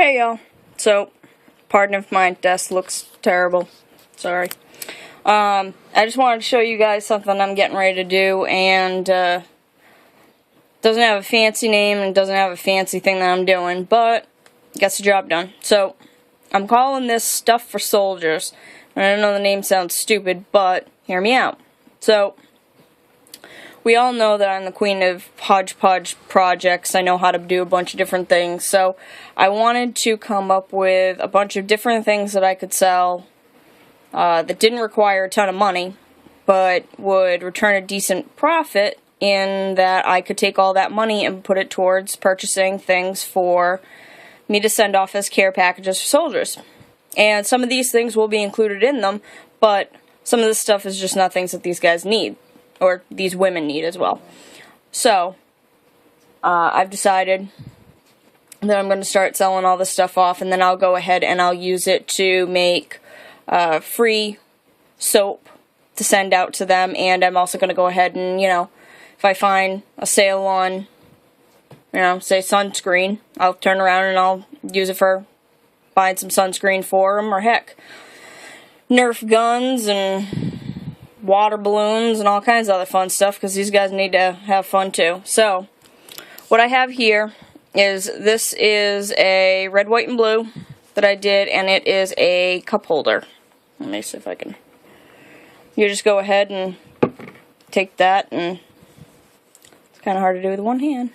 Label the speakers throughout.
Speaker 1: Hey y'all. So, pardon if my desk looks terrible. Sorry. I just wanted to show you guys something I'm getting ready to do, and doesn't have a fancy name and doesn't have a fancy thing that I'm doing, but gets the job done. So, I'm calling this Stuff for Soldiers. And I know the name sounds stupid, but hear me out. So, we all know that I'm the queen of hodgepodge projects. I know how to do a bunch of different things. So I wanted to come up with a bunch of different things that I could sell that didn't require a ton of money, but would return a decent profit in that I could take all that money and put it towards purchasing things for me to send off as care packages for soldiers. And some of these things will be included in them, but some of this stuff is just not things that these guys need. Or these women need as well. So, I've decided that I'm going to start selling all this stuff off, and then I'll go ahead and I'll use it to make free soap to send out to them, and I'm also going to go ahead and, if I find a sale on, say sunscreen, I'll turn around and I'll use it for buying some sunscreen for them, or heck, Nerf guns and water balloons and all kinds of other fun stuff, because these guys need to have fun too. So, what I have here is, this is a red, white, and blue that I did, and it is a cup holder. Let me see if I can. You just go ahead and take that, and it's kind of hard to do with one hand.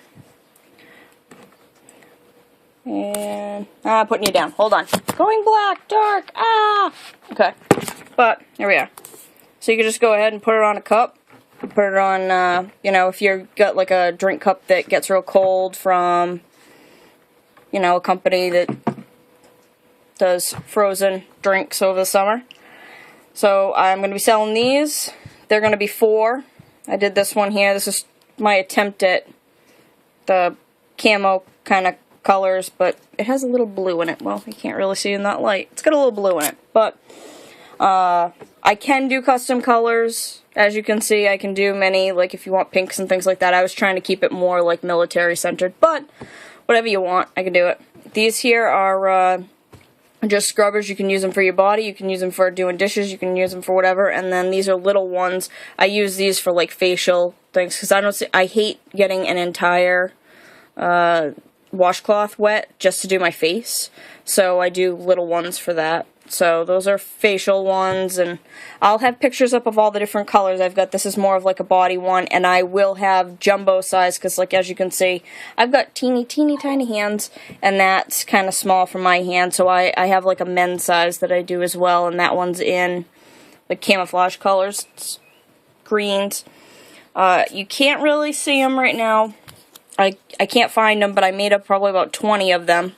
Speaker 1: And, putting you down. Hold on. Going black, dark, Okay, but, here we are. So you can just go ahead and put it on a cup. Put it on, if you've got like a drink cup that gets real cold from, a company that does frozen drinks over the summer. So I'm going to be selling these. They're going to be 4. I did this one here. This is my attempt at the camo kind of colors, but it has a little blue in it. Well, you can't really see in that light. It's got a little blue in it, but I can do custom colors. As you can see, I can do many, like if you want pinks and things like that. I was trying to keep it more like military centered, but whatever you want, I can do it. These here are just scrubbers. You can use them for your body, you can use them for doing dishes, you can use them for whatever, and then these are little ones. I use these for like facial things, because I hate getting an entire washcloth wet just to do my face, so I do little ones for that. So those are facial ones, and I'll have pictures up of all the different colors I've got. This is more of like a body one, and I will have jumbo size, because like as you can see, I've got teeny tiny hands, and that's kind of small for my hand, so I have like a men's size that I do as well, and that one's in the camouflage colors. It's greens. You can't really see them right now. I can't find them, but I made up probably about 20 of them,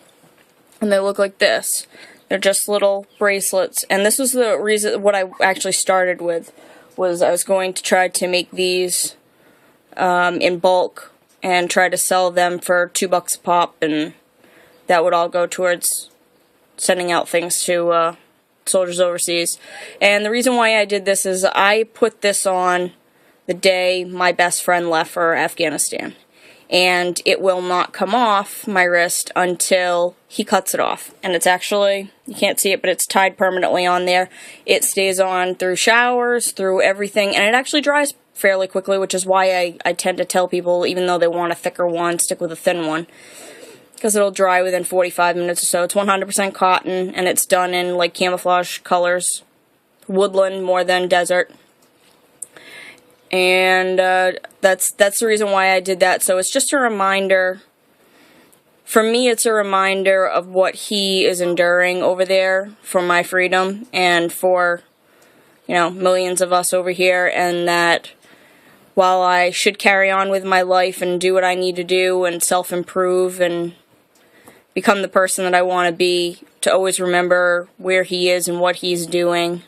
Speaker 1: and they look like this. They're just little bracelets, and this was the reason, what I actually started with, was I was going to try to make these in bulk, and try to sell them for $2 a pop, and that would all go towards sending out things to soldiers overseas. And the reason why I did this is I put this on the day my best friend left for Afghanistan. And it will not come off my wrist until he cuts it off. And it's actually, you can't see it, but it's tied permanently on there. It stays on through showers, through everything, and it actually dries fairly quickly, which is why I tend to tell people, even though they want a thicker one, stick with a thin one, because it'll dry within 45 minutes or so. It's 100% cotton, and it's done in like camouflage colors, woodland more than desert. And that's the reason why I did that. So it's just a reminder. For me, it's a reminder of what he is enduring over there for my freedom, and for, millions of us over here, and that while I should carry on with my life and do what I need to do and self-improve and become the person that I want to be, to always remember where he is and what he's doing.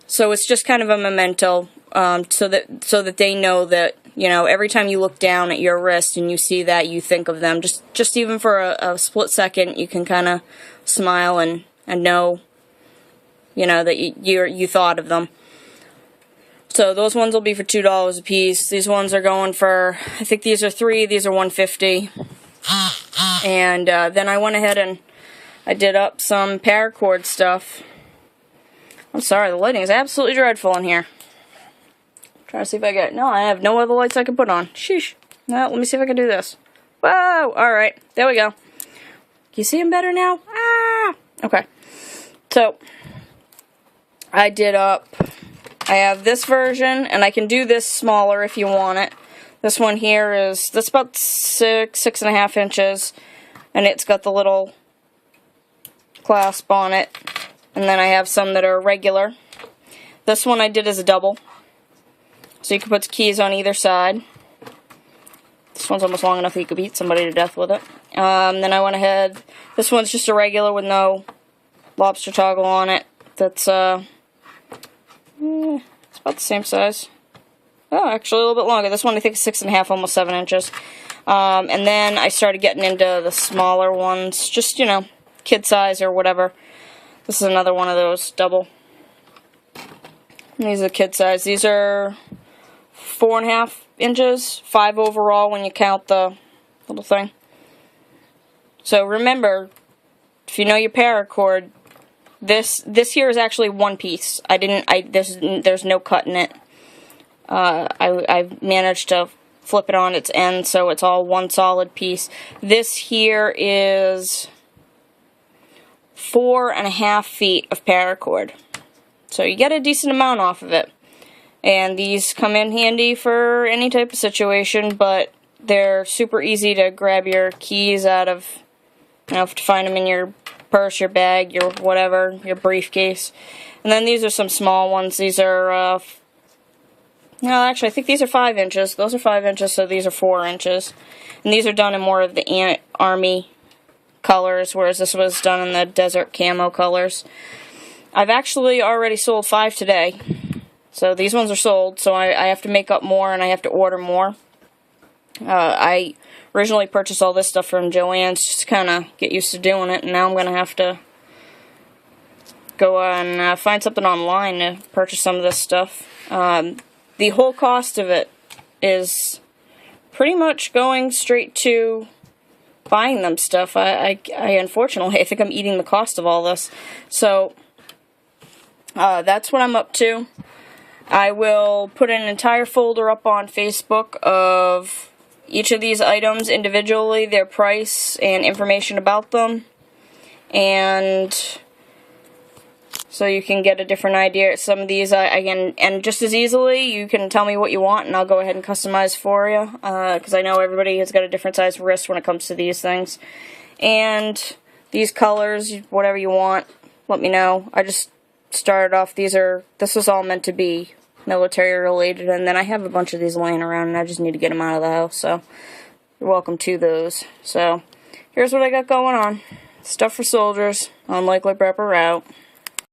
Speaker 1: So it's just kind of a memento. So that they know that, every time you look down at your wrist and you see that, you think of them. Just even for a split second, you can kind of smile and know, that you thought of them. So those ones will be for $2 a piece. These ones are going for, I think these are 3, these are $1.50. And then I went ahead and I did up some Paracord stuff. I'm sorry, the lighting is absolutely dreadful in here. Trying to see if I get... No, I have no other lights I can put on. Sheesh. Well, let me see if I can do this. Whoa! Alright, there we go. Can you see them better now? Ah! Okay. So, I did up... I have this version, and I can do this smaller if you want it. This one here is... That's about 6.5 inches. And it's got the little clasp on it. And then I have some that are regular. This one I did as a double. So you can put keys on either side. This one's almost long enough that you could beat somebody to death with it. Then I went ahead. This one's just a regular with no lobster toggle on it. That's it's about the same size. Oh, actually a little bit longer. This one I think is 6.5, almost 7 inches. And then I started getting into the smaller ones, just, you know, kid size or whatever. This is another one of those, double. These are kid size. These are 4.5 inches, 5 overall when you count the little thing. So remember, if you know your paracord, this here is actually one piece. There's no cut in it. I managed to flip it on its end so it's all one solid piece. This here is 4.5 feet of paracord. So you get a decent amount off of it. And these come in handy for any type of situation, but they're super easy to grab your keys out of, you know, to find them in your purse, your bag, your whatever, your briefcase. And then these are some small ones. These are, no, actually, I think these are 5 inches. Those are 5 inches, so these are 4 inches. And these are done in more of the army colors, whereas this was done in the desert camo colors. I've actually already sold 5 today. So these ones are sold, so I have to make up more and I have to order more. I originally purchased all this stuff from Joann's just to kind of get used to doing it, and now I'm going to have to go and find something online to purchase some of this stuff. The whole cost of it is pretty much going straight to buying them stuff. I unfortunately, I think I'm eating the cost of all this. So, that's what I'm up to. I will put an entire folder up on Facebook of each of these items individually, their price, and information about them. And so you can get a different idea. Some of these I can, and just as easily, you can tell me what you want and I'll go ahead and customize for you. Because I know everybody has got a different size wrist when it comes to these things. And these colors, whatever you want, let me know. I just started off, this is all meant to be military related, and then I have a bunch of these laying around and I just need to get them out of the house, so you're welcome to those. So here's what I got going on. Stuff for soldiers, unlikely prepper route.